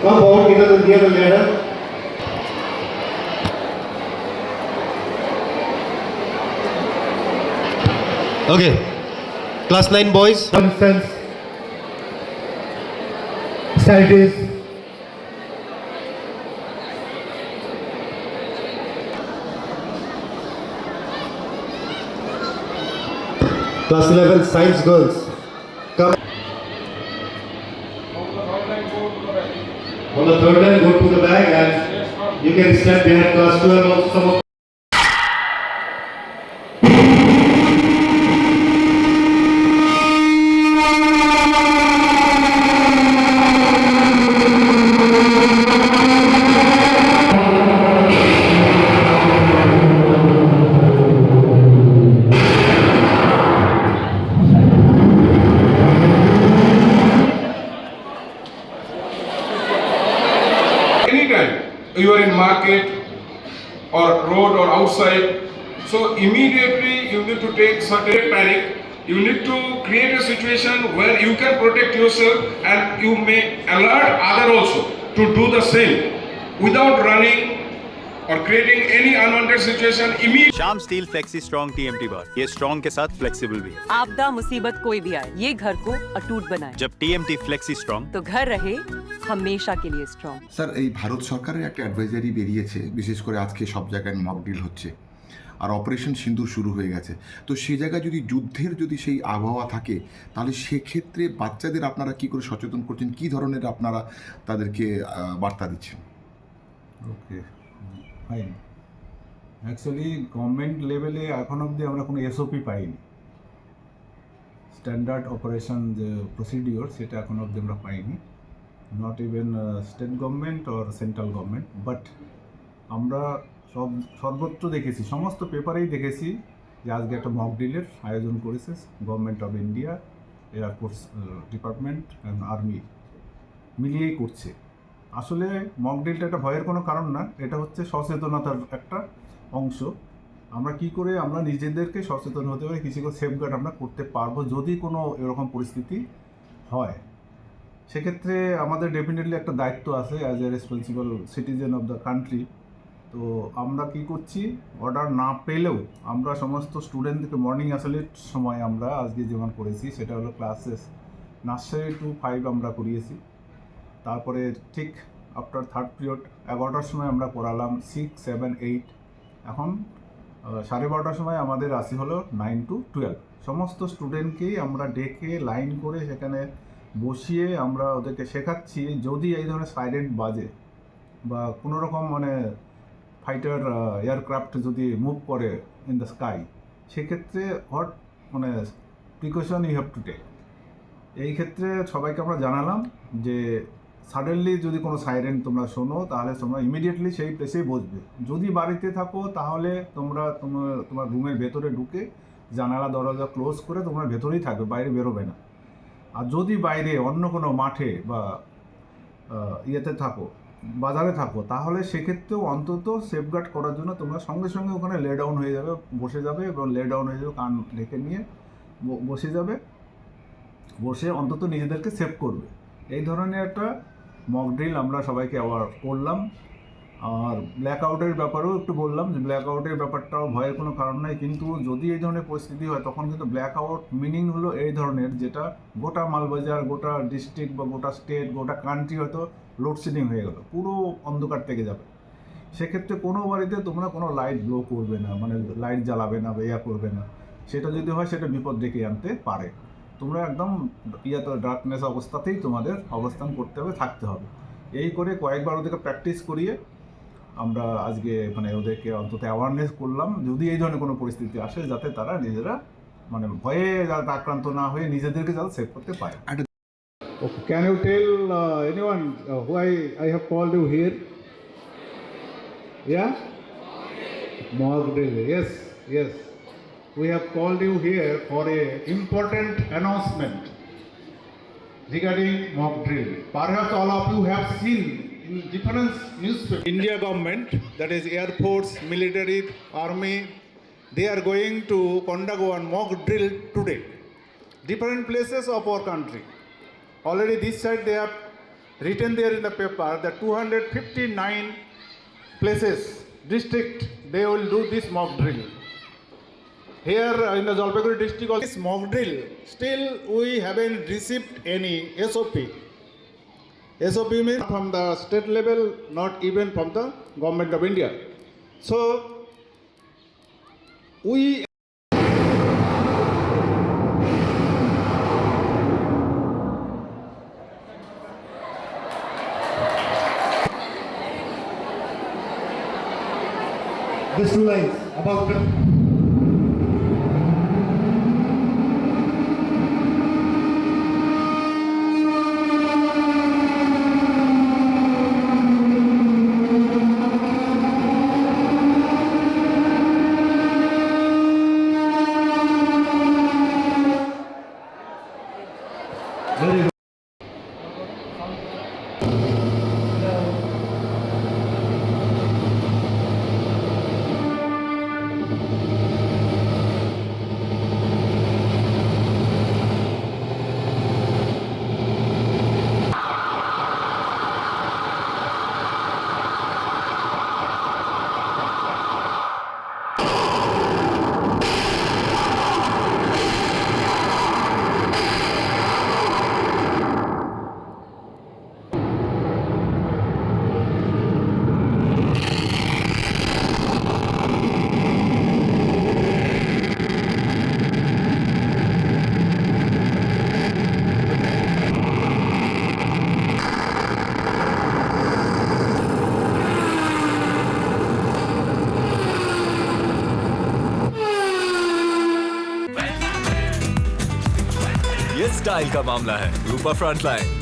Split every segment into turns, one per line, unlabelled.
Come forward, near the ladder.
Okay. Class 9 boys.
Constance. Studies.
Class 11 science girls. Come.
On the third line, go to the back and you can stand behind class 12 also. Some of
anytime you are in market or road or outside, so immediately you need to take certain panic. You need to create a situation where you can protect yourself and you may alert other also to do the same without running or creating any unwanted situation immediately.
शाम steel flexi strong TMT बार, ये strong के साथ flexible भी है।
आपदा मुसीबत कोई भी आए, ये घर को अटूट बनाए।
जब टीएमटी फ्लेक्सी स्ट्रॉन्ग
तो घर रहे हमेशा के लिए স্ট্রং।
স্যার, এই ভারত সরকারের একটা অ্যাডভাইজারি বেরিয়েছে, বিশেষ করে আজকে সব জায়গায় মক ড্রিল হচ্ছে আর অপারেশন সিন্দুর শুরু হয়ে গেছে। তো সেই জায়গায় যদি যুদ্ধের যদি সেই আবহাওয়া থাকে, তাহলে সেক্ষেত্রে বাচ্চাদের আপনারা কি করে সচেতন করছেন, কি ধরনের আপনারা তাদেরকে বার্তা দিচ্ছেন?
ওকে, ফাইন। অ্যাকচুয়ালি গভর্নমেন্ট লেভেলে এখন অবধি আমরা কোনো এসওপি পাইনি। স্ট্যান্ডার্ড অপারেশন যে প্রসিডিওর, সেটা এখন অবধি আমরা পাইনি, not even state government or central government. But আমরা সর্বত্র দেখেছি, সমস্ত পেপারেই দেখেছি যে আজকে একটা মক ড্রিলের আয়োজন করেছে government of India, air force department and army মিলিয়েই করছে। আসলে মক ড্রিলটা একটা ভয়ের কোনো কারণ না, এটা হচ্ছে সচেতনতার একটা অংশ। আমরা কি করে আমরা নিজেদেরকে সচেতন হতে পারি, কিছু করে সেফগার্ড আমরা করতে পারবো যদি কোনো এরকম পরিস্থিতি হয়। সেক্ষেত্রে আমাদের ডেফিনেটলি একটা দায়িত্ব আছে as a responsible citizen of the country. তো আমরা কি করছি, অর্ডার না পেলেও আমরা সমস্ত স্টুডেন্টদেরকে মর্নিং অ্যাসেম্বলির সময় আমরা আজকে যেমন করেছি, সেটা হলো ক্লাসেস নার্সারি টু 5 আমরা করিয়েছি। তারপরে ঠিক আফটার থার্ড পিরিয়ড 11টার সময় আমরা করালাম 6, 7, 8। এখন 12:30টার সময় আমাদের আসি হলো 9 to 12। সমস্ত স্টুডেন্টকেই আমরা ডেকে লাইন করে সেখানে বসিয়ে আমরা ওদেরকে শেখাচ্ছি, যদি এই ধরনের সাইরেন্ট বাজে বা কোনো রকম মানে ফাইটার এয়ারক্রাফট যদি মুভ করে ইন দ্য স্কাই, সেক্ষেত্রে হোয়াট মানে precaution you have to take. এই ক্ষেত্রে সবাইকে আমরা জানালাম যে সাডেনলি যদি কোনো সাইরেন তোমরা শোনো, তাহলে তোমরা ইমিডিয়েটলি সেই প্লেসেই বসবে। যদি বাড়িতে থাকো তাহলে তোমরা তোমার রুমের ভেতরে ঢুকে জানালা দরজা ক্লোজ করে তোমরা ভেতরেই থাকবে, বাইরে বেরোবে না। আর যদি বাইরে অন্য কোনো মাঠে বা ইয়েতে থাকো, বাজারে থাকো, তাহলে সেক্ষেত্রেও অন্তত সেফগার্ড করার জন্য তোমরা সঙ্গে সঙ্গে ওখানে লে ডাউন হয়ে যাবে, বসে যাবে এবং লে ডাউন হয়ে যাবে, কান ঢেকে নিয়ে বসে যাবে, বসে অন্তত নিজেদেরকে সেভ করবে। এই ধরনের একটা মক ড্রিল আমরা সবাইকে অ্যাওয়ার করলাম। আর ব্ল্যাক আউটের ব্যাপারেও একটু বললাম যে ব্ল্যাক আউটের ব্যাপারটাও ভয়ের কোনো কারণ নাই, কিন্তু যদি এই ধরনের পরিস্থিতি হয় তখন কিন্তু ব্ল্যাক আউট মিনিং হলো এই ধরনের, যেটা গোটা মালবাজার, গোটা ডিস্ট্রিক্ট বা গোটা স্টেট, গোটা কান্ট্রি হয়তো লোডশেডিং হয়ে গেল, পুরো অন্ধকার থেকে যাবে। সেক্ষেত্রে কোনো বাড়িতে তোমরা কোনো লাইট ব্লো করবে না, মানে লাইট জ্বালাবে না বা ইয়া করবে না। সেটা যদি হয় সেটা বিপদ ডেকে আনতে পারে। তোমরা একদম তো ডার্কনেস অবস্থাতেই তোমাদের অবস্থান করতে হবে, থাকতে হবে। এই করে কয়েকবার ওদেরকে প্র্যাকটিস করিয়ে আমরা আজকে মানে ওদেরকে অন্তত অ্যাওয়ারনেস করলাম, যদি এই ধরনের কোনো পরিস্থিতি আসে যাতে তারা নিজেরা মানে ভয়ে যাতে আক্রান্ত না হয়ে নিজেদেরকে যাতে সেভ করতে পারে।
can you tell anyone why I have called you here? Yeah? Mock drill. Yes, yes. We have called you here for a important announcement regarding mock drill. Perhaps all of you have seen in different newspapers. India government, that is Air Force, military, army, they are going to conduct one mock drill today. Different places of our country. Already this side they have written there in the paper that 259 places, district, they will do this mock drill. Here in the Jalpaiguri district, this mock drill, still we haven't received any SOP. SOP means from the state level, not even from the government of India. So, we
These 2 lines about the very good.
ये style का मामला है। रूपा frontline.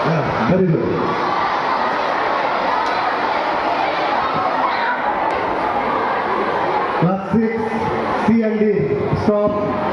Yeah, very good. Class 6, C and D, stop.